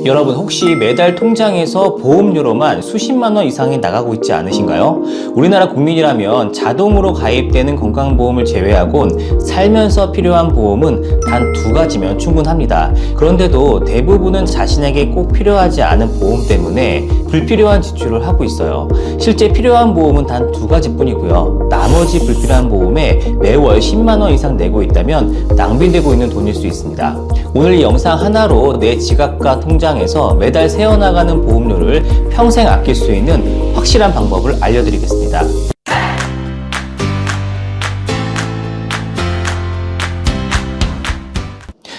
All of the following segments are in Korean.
여러분 혹시 매달 통장에서 보험료로만 수십만 원 이상이 나가고 있지 않으신가요? 우리나라 국민이라면 자동으로 가입되는 건강보험을 제외하곤 살면서 필요한 보험은 단 2가지면 충분합니다. 그런데도 대부분은 자신에게 꼭 필요하지 않은 보험 때문에 불필요한 지출을 하고 있어요. 실제 필요한 보험은 단 2가지 뿐이고요. 나머지 불필요한 보험에 매월 10만 원 이상 내고 있다면 낭비되고 있는 돈일 수 있습니다. 오늘 이 영상 하나로 내 지갑과 통장에서 매달 새어나가는 보험료를 평생 아낄 수 있는 확실한 방법을 알려드리겠습니다.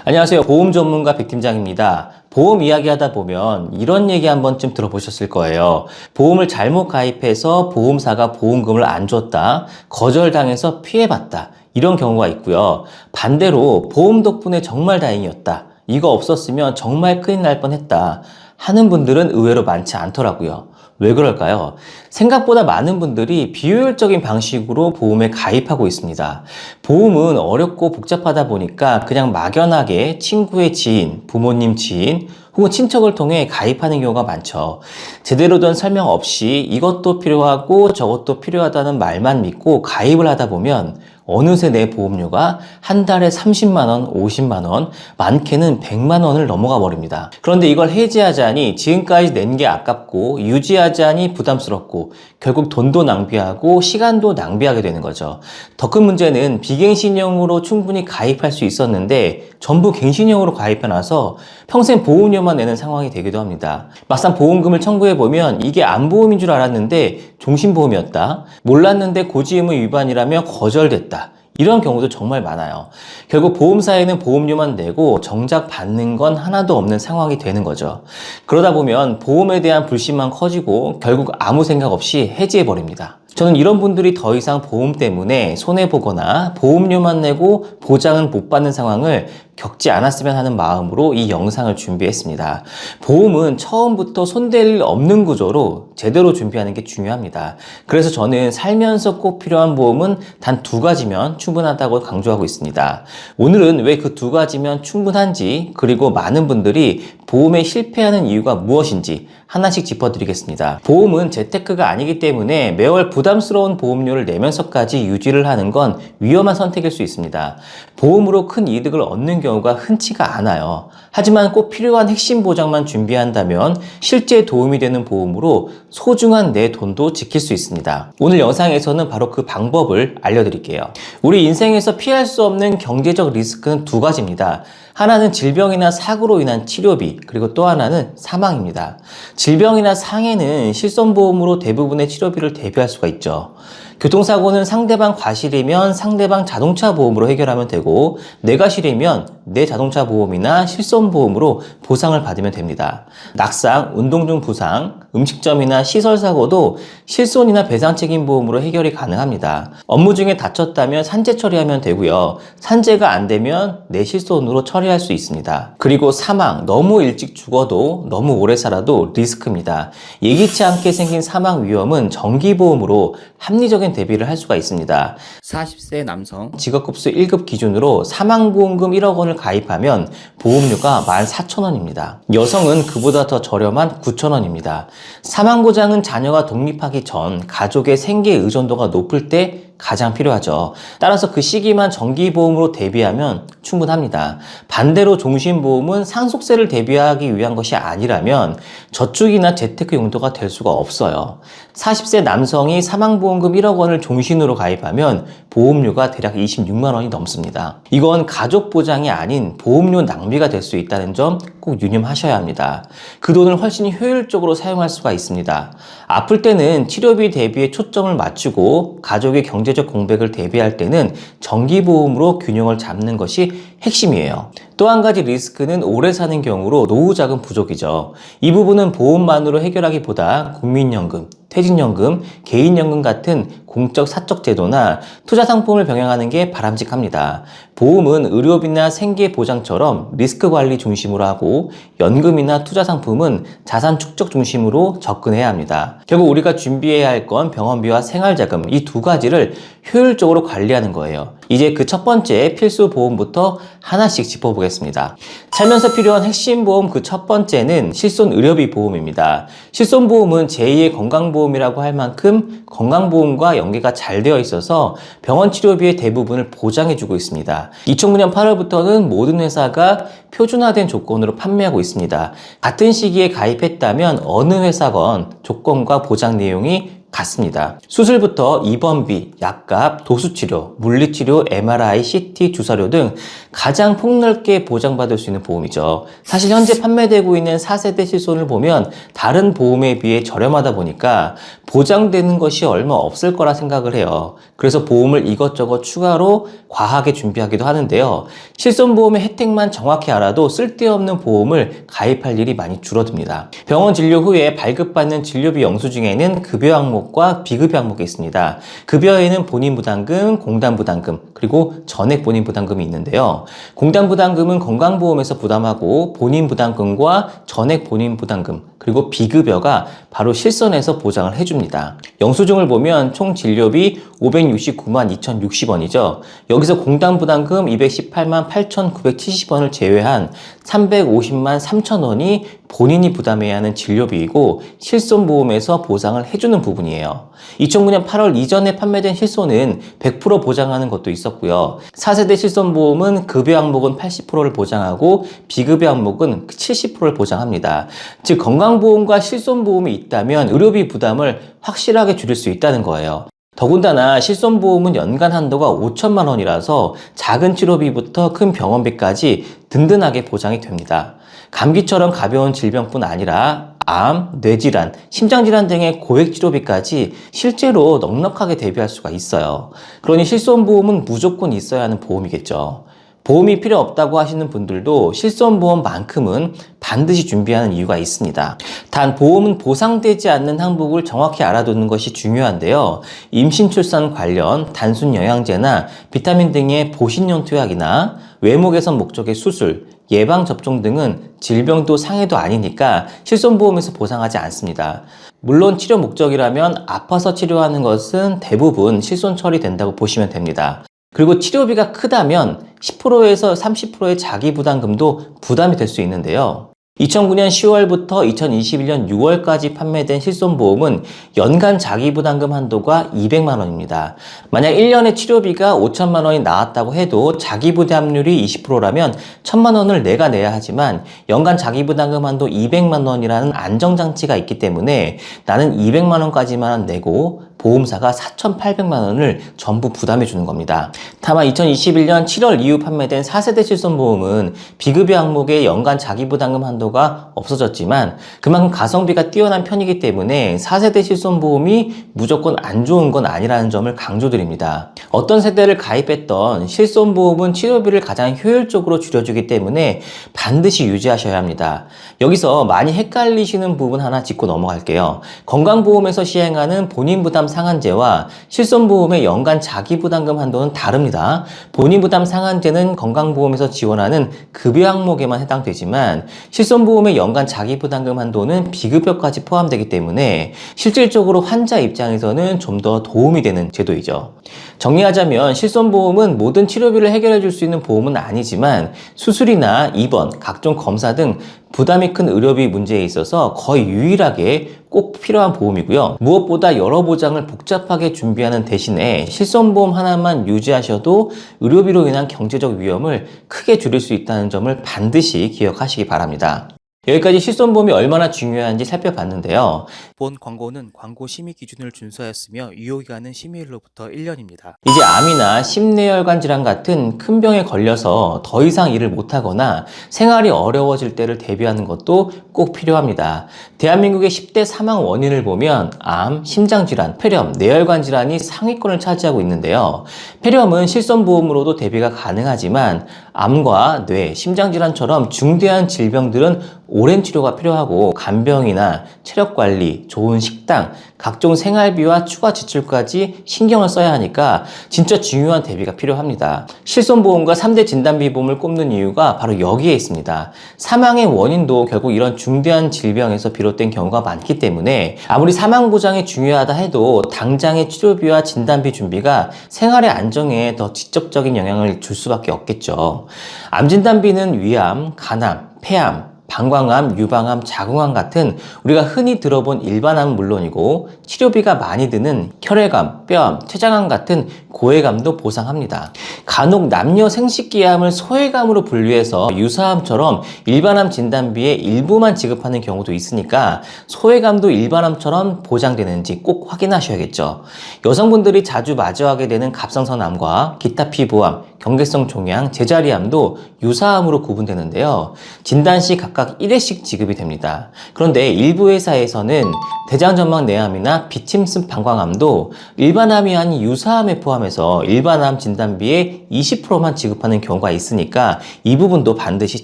안녕하세요. 보험 전문가 백팀장입니다. 보험 이야기 하다 보면 이런 얘기 한 번쯤 들어보셨을 거예요. 보험을 잘못 가입해서 보험사가 보험금을 안 줬다, 거절당해서 피해봤다, 이런 경우가 있고요. 반대로 보험 덕분에 정말 다행이었다, 이거 없었으면 정말 큰일 날 뻔했다 하는 분들은 의외로 많지 않더라고요. 왜 그럴까요? 생각보다 많은 분들이 비효율적인 방식으로 보험에 가입하고 있습니다. 보험은 어렵고 복잡하다 보니까 그냥 막연하게 친구의 지인, 부모님 지인, 혹은 친척을 통해 가입하는 경우가 많죠. 제대로 된 설명 없이 이것도 필요하고 저것도 필요하다는 말만 믿고 가입을 하다 보면 어느새 내 보험료가 한 달에 30만 원, 50만 원, 많게는 100만 원을 넘어가 버립니다. 그런데 이걸 해지하자니 지금까지 낸 게 아깝고 유지하자니 부담스럽고 결국 돈도 낭비하고 시간도 낭비하게 되는 거죠. 더 큰 문제는 비갱신형으로 충분히 가입할 수 있었는데 전부 갱신형으로 가입해놔서 평생 보험료만 내는 상황이 되기도 합니다. 막상 보험금을 청구해보면 이게 안보험인 줄 알았는데 종신보험이었다, 몰랐는데 고지의무 위반이라며 거절됐다, 이런 경우도 정말 많아요. 결국 보험사에는 보험료만 내고 정작 받는 건 하나도 없는 상황이 되는 거죠. 그러다 보면 보험에 대한 불신만 커지고 결국 아무 생각 없이 해지해버립니다. 저는 이런 분들이 더 이상 보험 때문에 손해보거나 보험료만 내고 보장은 못 받는 상황을 겪지 않았으면 하는 마음으로 이 영상을 준비했습니다. 보험은 처음부터 손댈 일 없는 구조로 제대로 준비하는 게 중요합니다. 그래서 저는 살면서 꼭 필요한 보험은 단 2가지면 충분하다고 강조하고 있습니다. 오늘은 왜 그 2가지면 충분한지, 그리고 많은 분들이 보험에 실패하는 이유가 무엇인지 하나씩 짚어드리겠습니다. 보험은 재테크가 아니기 때문에 매월 부담스러운 보험료를 내면서까지 유지를 하는 건 위험한 선택일 수 있습니다. 보험으로 큰 이득을 얻는 경우가 흔치가 않아요. 하지만 꼭 필요한 핵심 보장만 준비한다면 실제 도움이 되는 보험으로 소중한 내 돈도 지킬 수 있습니다. 오늘 영상에서는 바로 그 방법을 알려드릴게요. 우리 인생에서 피할 수 없는 경제적 리스크는 2가지입니다. 하나는 질병이나 사고로 인한 치료비, 그리고 또 하나는 사망입니다. 질병이나 상해는 실손보험으로 대부분의 치료비를 대비할 수가 있죠. 교통사고는 상대방 과실이면 상대방 자동차 보험으로 해결하면 되고, 내가 실이면 내 자동차 보험이나 실손보험으로 보상을 받으면 됩니다. 낙상, 운동 중 부상, 음식점이나 시설 사고도 실손이나 배상 책임 보험으로 해결이 가능합니다. 업무 중에 다쳤다면 산재 처리하면 되고요. 산재가 안 되면 내 실손으로 처리할 수 있습니다. 그리고 사망, 너무 일찍 죽어도 너무 오래 살아도 리스크입니다. 예기치 않게 생긴 사망 위험은 정기보험으로 합리적인 대비를 할 수가 있습니다. 40세 남성 직업급수 1급 기준으로 사망보험금 1억 원을 가입하면 보험료가 14,000원입니다. 여성은 그보다 더 저렴한 9,000원입니다. 사망보장은 자녀가 독립하기 전 가족의 생계 의존도가 높을 때 가장 필요하죠. 따라서 그 시기만 정기보험으로 대비하면 충분합니다. 반대로 종신보험은 상속세를 대비하기 위한 것이 아니라면 저축이나 재테크 용도가 될 수가 없어요. 40세 남성이 사망보험금 1억 원을 종신으로 가입하면 보험료가 대략 26만 원이 넘습니다. 이건 가족 보장이 아닌 보험료 낭비가 될 수 있다는 점 꼭 유념하셔야 합니다. 그 돈을 훨씬 효율적으로 사용할 수가 있습니다. 아플 때는 치료비 대비에 초점을 맞추고 가족의 경제적 공백을 대비할 때는 정기보험으로 균형을 잡는 것이 핵심이에요. 또 한 가지 리스크는 오래 사는 경우로 노후자금 부족이죠. 이 부분은 보험만으로 해결하기보다 국민연금, 퇴직연금, 개인연금 같은 공적 사적 제도나 투자 상품을 병행하는 게 바람직합니다. 보험은 의료비나 생계보장처럼 리스크 관리 중심으로 하고 연금이나 투자 상품은 자산 축적 중심으로 접근해야 합니다. 결국 우리가 준비해야 할 건 병원비와 생활자금 이 두 가지를 효율적으로 관리하는 거예요. 이제 그 첫 번째 필수 보험부터 하나씩 짚어보겠습니다. 살면서 필요한 핵심 보험 그 첫 번째는 실손 의료비 보험입니다. 실손 보험은 제2의 건강보험이라고 할 만큼 건강보험과 연계가 잘 되어 있어서 병원 치료비의 대부분을 보장해주고 있습니다. 2009년 8월부터는 모든 회사가 표준화된 조건으로 판매하고 있습니다. 같은 시기에 가입했다면 어느 회사건 조건과 보장 내용이 같습니다. 수술부터 입원비, 약값, 도수치료, 물리치료, MRI, CT, 주사료 등 가장 폭넓게 보장받을 수 있는 보험이죠. 사실 현재 판매되고 있는 4세대 실손을 보면 다른 보험에 비해 저렴하다 보니까 보장되는 것이 얼마 없을 거라 생각을 해요. 그래서 보험을 이것저것 추가로 과하게 준비하기도 하는데요. 실손보험의 혜택만 정확히 알아도 쓸데없는 보험을 가입할 일이 많이 줄어듭니다. 병원 진료 후에 발급받는 진료비 영수증에는 급여 항목과 비급여 항목이 있습니다. 급여에는 본인 부담금, 공단 부담금, 그리고 전액 본인 부담금이 있는데요. 공단 부담금은 건강보험에서 부담하고 본인 부담금과 전액 본인 부담금, 그리고 비급여가 바로 실손에서 보장을 해줍니다. 영수증을 보면 총 진료비 569만 2,060원이죠. 여기서 공단 부담금 218만 8,970원을 제외한 350만 3천원이 본인이 부담해야 하는 진료비이고 실손보험에서 보상을 해주는 부분이에요. 2009년 8월 이전에 판매된 실손은 100% 보장하는 것도 있었고요. 4세대 실손보험은 급여 항목은 80%를 보장하고 비급여 항목은 70%를 보장합니다. 즉 건강보험과 실손보험이 있다면 의료비 부담을 확실하게 줄일 수 있다는 거예요. 더군다나 실손보험은 연간 한도가 5천만 원이라서 작은 치료비부터 큰 병원비까지 든든하게 보장이 됩니다. 감기처럼 가벼운 질병뿐 아니라 암, 뇌질환, 심장질환 등의 고액 치료비까지 실제로 넉넉하게 대비할 수가 있어요. 그러니 실손보험은 무조건 있어야 하는 보험이겠죠. 보험이 필요 없다고 하시는 분들도 실손보험만큼은 반드시 준비하는 이유가 있습니다. 단 보험은 보상되지 않는 항목을 정확히 알아두는 것이 중요한데요. 임신 출산 관련 단순 영양제나 비타민 등의 보신용 투약이나 외모 개선 목적의 수술, 예방접종 등은 질병도 상해도 아니니까 실손보험에서 보상하지 않습니다. 물론 치료 목적이라면 아파서 치료하는 것은 대부분 실손 처리된다고 보시면 됩니다. 그리고 치료비가 크다면 10%에서 30%의 자기부담금도 부담이 될 수 있는데요. 2009년 10월부터 2021년 6월까지 판매된 실손보험은 연간 자기부담금 한도가 200만 원입니다. 만약 1년에 치료비가 5천만 원이 나왔다고 해도 자기부담률이 20%라면 1천만 원을 내가 내야 하지만 연간 자기부담금 한도 200만 원이라는 안정장치가 있기 때문에 나는 200만 원까지만 내고 보험사가 4,800만 원을 전부 부담해 주는 겁니다. 다만 2021년 7월 이후 판매된 4세대 실손보험은 비급여 항목의 연간 자기부담금 한도가 없어졌지만 그만큼 가성비가 뛰어난 편이기 때문에 4세대 실손보험이 무조건 안 좋은 건 아니라는 점을 강조드립니다. 어떤 세대를 가입했던 실손보험은 치료비를 가장 효율적으로 줄여주기 때문에 반드시 유지하셔야 합니다. 여기서 많이 헷갈리시는 부분 하나 짚고 넘어갈게요. 건강보험에서 시행하는 본인 부담 상한제와 실손보험의 연간 자기부담금 한도는 다릅니다. 본인부담 상한제는 건강보험에서 지원하는 급여 항목에만 해당되지만 실손보험의 연간 자기부담금 한도는 비급여까지 포함되기 때문에 실질적으로 환자 입장에서는 좀 더 도움이 되는 제도이죠. 정리하자면 실손보험은 모든 치료비를 해결해 줄 수 있는 보험은 아니지만 수술이나 입원, 각종 검사 등 부담이 큰 의료비 문제에 있어서 거의 유일하게 꼭 필요한 보험이고요. 무엇보다 여러 보장을 복잡하게 준비하는 대신에 실손보험 하나만 유지하셔도 의료비로 인한 경제적 위험을 크게 줄일 수 있다는 점을 반드시 기억하시기 바랍니다. 여기까지 실손보험이 얼마나 중요한지 살펴봤는데요. 본 광고는 광고 심의 기준을 준수하였으며 유효기간은 심의일로부터 1년입니다. 이제 암이나 심뇌혈관 질환 같은 큰 병에 걸려서 더 이상 일을 못하거나 생활이 어려워질 때를 대비하는 것도 꼭 필요합니다. 대한민국의 10대 사망 원인을 보면 암, 심장질환, 폐렴, 뇌혈관 질환이 상위권을 차지하고 있는데요. 폐렴은 실손보험으로도 대비가 가능하지만 암과 뇌, 심장질환처럼 중대한 질병들은 오랜 치료가 필요하고 간병이나 체력 관리, 좋은 식당, 각종 생활비와 추가 지출까지 신경을 써야 하니까 진짜 중요한 대비가 필요합니다. 실손보험과 3대 진단비보험을 꼽는 이유가 바로 여기에 있습니다. 사망의 원인도 결국 이런 중대한 질병에서 비롯된 경우가 많기 때문에 아무리 사망보장이 중요하다 해도 당장의 치료비와 진단비 준비가 생활의 안정에 더 직접적인 영향을 줄 수밖에 없겠죠. 암진단비는 위암, 간암, 폐암, 방광암, 유방암, 자궁암 같은 우리가 흔히 들어본 일반암은 물론이고 치료비가 많이 드는 혈액암, 뼈암, 췌장암 같은 고액암도 보상합니다. 간혹 남녀 생식기암을 소액암으로 분류해서 유사암처럼 일반암 진단비의 일부만 지급하는 경우도 있으니까 소액암도 일반암처럼 보장되는지 꼭 확인하셔야겠죠. 여성분들이 자주 마주하게 되는 갑상선암과 기타 피부암, 경계성 종양, 제자리암도 유사암으로 구분되는데요. 진단 시 각각 1회씩 지급이 됩니다. 그런데 일부 회사에서는 대장전막 내암이나 비침습 방광암도 일반암이 아닌 유사암에 포함해서 일반암 진단비의 20%만 지급하는 경우가 있으니까 이 부분도 반드시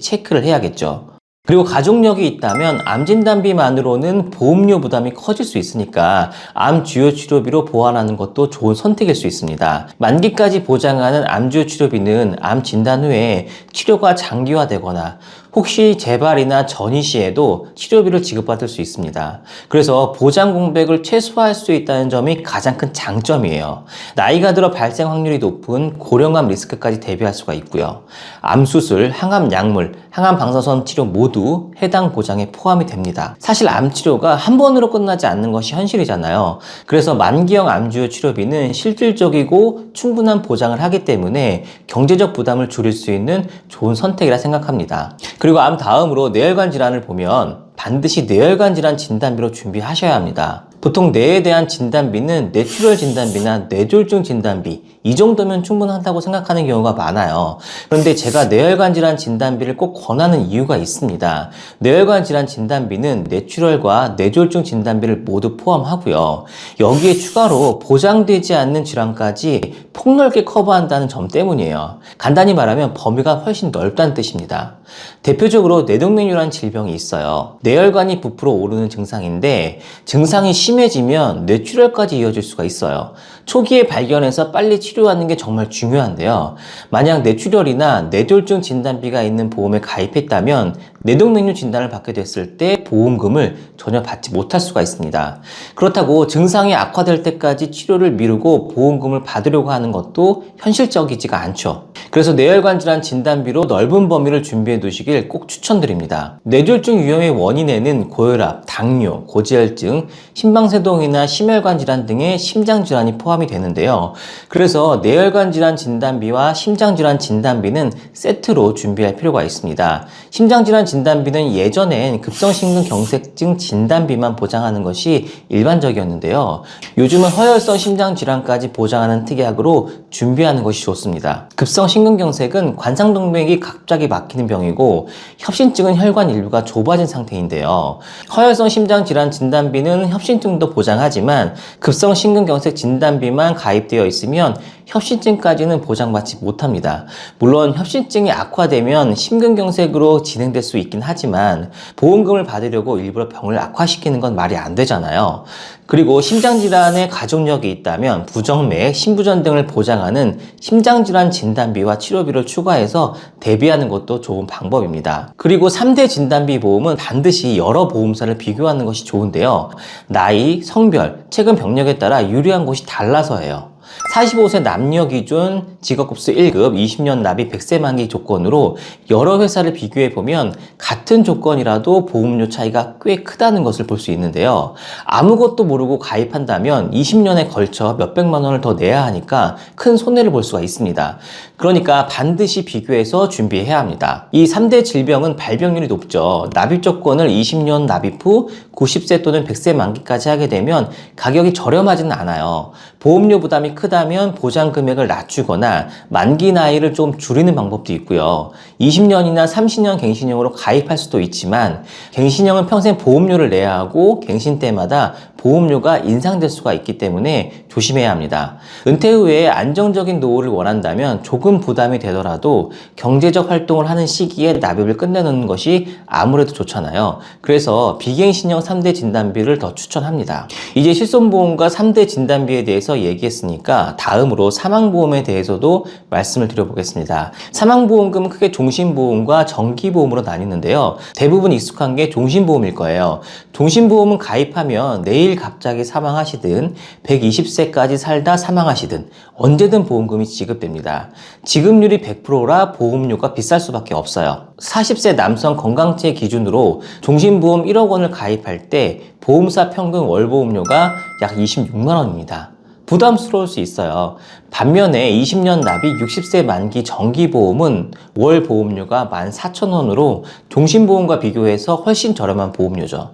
체크를 해야겠죠. 그리고 가족력이 있다면 암 진단비만으로는 보험료 부담이 커질 수 있으니까 암 주요 치료비로 보완하는 것도 좋은 선택일 수 있습니다. 만기까지 보장하는 암 주요 치료비는 암 진단 후에 치료가 장기화되거나 혹시 재발이나 전이 시에도 치료비를 지급받을 수 있습니다. 그래서 보장 공백을 최소화할 수 있다는 점이 가장 큰 장점이에요. 나이가 들어 발생 확률이 높은 고령암 리스크까지 대비할 수가 있고요. 암 수술, 항암 약물, 항암 방사선 치료 모두 해당 보장에 포함이 됩니다. 사실 암 치료가 한 번으로 끝나지 않는 것이 현실이잖아요. 그래서 만기형 암 주요 치료비는 실질적이고 충분한 보장을 하기 때문에 경제적 부담을 줄일 수 있는 좋은 선택이라 생각합니다. 그리고 암 다음으로 뇌혈관 질환을 보면 반드시 뇌혈관 질환 진단비로 준비하셔야 합니다. 보통 뇌에 대한 진단비는 뇌출혈 진단비나 뇌졸중 진단비 이 정도면 충분하다고 생각하는 경우가 많아요. 그런데 제가 뇌혈관 질환 진단비를 꼭 권하는 이유가 있습니다. 뇌혈관 질환 진단비는 뇌출혈과 뇌졸중 진단비를 모두 포함하고요. 여기에 추가로 보장되지 않는 질환까지 폭넓게 커버한다는 점 때문이에요. 간단히 말하면 범위가 훨씬 넓다는 뜻입니다. 대표적으로 뇌동맥류라는 질병이 있어요. 뇌혈관이 부풀어 오르는 증상인데 증상이 심해지면 뇌출혈까지 이어질 수가 있어요. 초기에 발견해서 빨리 치료하는 게 정말 중요한데요. 만약 뇌출혈이나 뇌졸중 진단비가 있는 보험에 가입했다면 뇌동맥류 진단을 받게 됐을 때 보험금을 전혀 받지 못할 수가 있습니다. 그렇다고 증상이 악화될 때까지 치료를 미루고 보험금을 받으려고 하는 것도 현실적이지가 않죠. 그래서 뇌혈관 질환 진단비로 넓은 범위를 준비해 두시길 꼭 추천드립니다. 뇌졸중 위험의 원인에는 고혈압, 당뇨, 고지혈증, 심방세동이나 심혈관 질환 등의 심장 질환이 포함이 되는데요. 그래서 뇌혈관 질환 진단비와 심장 질환 진단비는 세트로 준비할 필요가 있습니다. 심장 질환 진단비는 예전엔 급성심근경색증 진단비만 보장하는 것이 일반적이었는데요. 요즘은 허혈성 심장 질환까지 보장하는 특약으로 준비하는 것이 좋습니다. 급성심근경색은 관상동맥이 갑자기 막히는 병이고 협심증은 혈관 일부가 좁아진 상태인데요. 허혈성 심장 질환 진단비는 협심증도 보장하지만 급성심근경색 진단비만 가입되어 있으면 협심증까지는 보장받지 못합니다. 물론 협심증이 악화되면 심근경색으로 진행될 수 있긴 하지만 보험금을 받으려고 일부러 병을 악화시키는 건 말이 안 되잖아요. 그리고 심장질환에 가족력이 있다면 부정맥, 심부전 등을 보장하는 심장질환 진단비와 치료비를 추가해서 대비하는 것도 좋은 방법입니다. 그리고 3대 진단비 보험은 반드시 여러 보험사를 비교하는 것이 좋은데요. 나이, 성별, 최근 병력에 따라 유리한 곳이 달라서 해요. 45세 남녀 기준 직업급수 1급 20년 납입 100세 만기 조건으로 여러 회사를 비교해보면 같은 조건이라도 보험료 차이가 꽤 크다는 것을 볼 수 있는데요. 아무것도 모르고 가입한다면 20년에 걸쳐 몇백만 원을 더 내야 하니까 큰 손해를 볼 수가 있습니다. 그러니까 반드시 비교해서 준비해야 합니다. 이 3대 질병은 발병률이 높죠. 납입 조건을 20년 납입 후 90세 또는 100세 만기까지 하게 되면 가격이 저렴하지는 않아요. 보험료 부담이 크다면 보장 금액을 낮추거나 만기 나이를 좀 줄이는 방법도 있고요. 20년이나 30년 갱신형으로 가입할 수도 있지만 갱신형은 평생 보험료를 내야 하고 갱신 때마다 보험료가 인상될 수가 있기 때문에 조심해야 합니다. 은퇴 후에 안정적인 노후를 원한다면 조금 부담이 되더라도 경제적 활동을 하는 시기에 납입을 끝내놓는 것이 아무래도 좋잖아요. 그래서 비갱신형 3대 진단비를 더 추천합니다. 이제 실손보험과 3대 진단비에 대해서 얘기했으니까 다음으로 사망보험에 대해서도 말씀을 드려보겠습니다. 사망보험금은 크게 종신보험과 정기보험으로 나뉘는데요. 대부분 익숙한 게 종신보험일 거예요. 종신보험은 가입하면 내일 갑자기 사망하시든 120세까지 살다 사망하시든 언제든 보험금이 지급됩니다. 지급률이 100%라 보험료가 비쌀 수밖에 없어요. 40세 남성 건강체 기준으로 종신보험 1억 원을 가입할 때 보험사 평균 월보험료가 약 26만 원입니다. 부담스러울 수 있어요. 반면에 20년 납입 60세 만기 정기보험은 월 보험료가 14,000원으로 종신보험과 비교해서 훨씬 저렴한 보험료죠.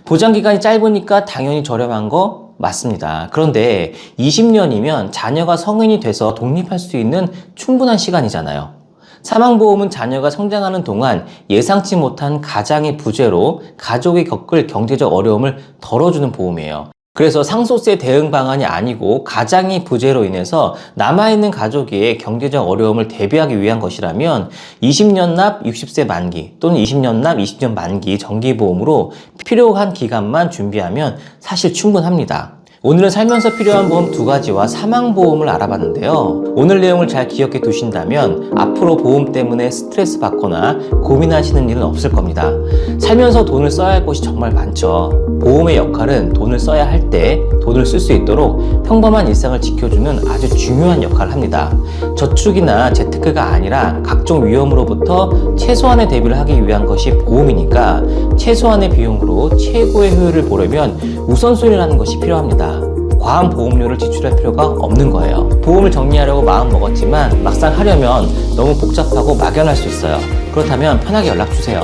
보장기간이 짧으니까 당연히 저렴한 거 맞습니다. 그런데 20년이면 자녀가 성인이 돼서 독립할 수 있는 충분한 시간이잖아요. 사망보험은 자녀가 성장하는 동안 예상치 못한 가장의 부재로 가족이 겪을 경제적 어려움을 덜어주는 보험이에요. 그래서 상속세 대응 방안이 아니고 가장의 부재로 인해서 남아있는 가족의 경제적 어려움을 대비하기 위한 것이라면 20년 납 60세 만기 또는 20년 납 20년 만기 정기보험으로 필요한 기간만 준비하면 사실 충분합니다. 오늘은 살면서 필요한 보험 2가지와 사망보험을 알아봤는데요. 오늘 내용을 잘 기억해 두신다면 앞으로 보험 때문에 스트레스 받거나 고민하시는 일은 없을 겁니다. 살면서 돈을 써야 할 것이 정말 많죠. 보험의 역할은 돈을 써야 할 때 돈을 쓸 수 있도록 평범한 일상을 지켜주는 아주 중요한 역할을 합니다. 저축이나 재테크가 아니라 각종 위험으로부터 최소한의 대비를 하기 위한 것이 보험이니까 최소한의 비용으로 최고의 효율을 보려면 우선순위를 하는 것이 필요합니다. 과한 보험료를 지출할 필요가 없는 거예요. 보험을 정리하려고 마음 먹었지만 막상 하려면 너무 복잡하고 막연할 수 있어요. 그렇다면 편하게 연락주세요.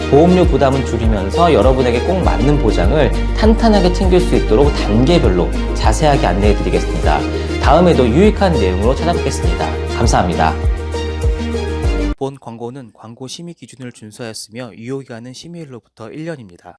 보험료 부담은 줄이면서 여러분에게 꼭 맞는 보장을 탄탄하게 챙길 수 있도록 단계별로 자세하게 안내해 드리겠습니다. 다음에도 유익한 내용으로 찾아뵙겠습니다. 감사합니다. 본 광고는 광고 심의 기준을 준수하였으며 유효기간은 심의일로부터 1년입니다.